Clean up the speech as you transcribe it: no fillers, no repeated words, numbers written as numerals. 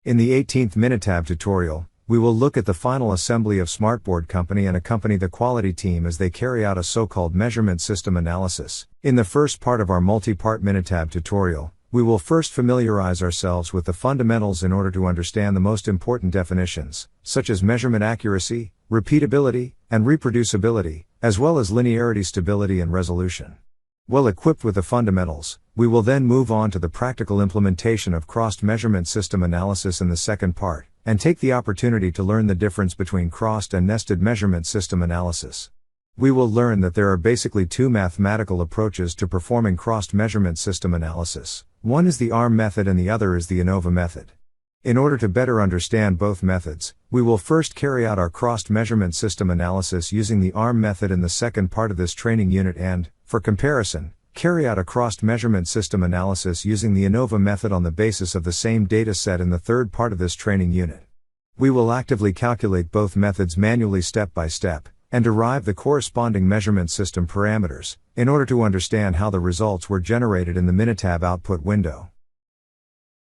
In the 18th Minitab tutorial, we will look at the final assembly of Smartboard Company and accompany the quality team as they carry out a so-called measurement system analysis. In the first part of our multi-part Minitab tutorial, we will first familiarize ourselves with the fundamentals in order to understand the most important definitions, such as measurement accuracy, repeatability, and reproducibility, as well as linearity, stability, and resolution. Well equipped with the fundamentals, we will then move on to the practical implementation of crossed-measurement system analysis in the second part, and take the opportunity to learn the difference between crossed and nested measurement system analysis. We will learn that there are basically two mathematical approaches to performing crossed measurement system analysis. One is the ARM method and the other is the ANOVA method. In order to better understand both methods, we will first carry out our crossed measurement system analysis using the ARM method in the second part of this training unit and, for comparison, carry out a crossed measurement system analysis using the ANOVA method on the basis of the same data set in the third part of this training unit. We will actively calculate both methods manually step by step, and derive the corresponding measurement system parameters, in order to understand how the results were generated in the Minitab output window.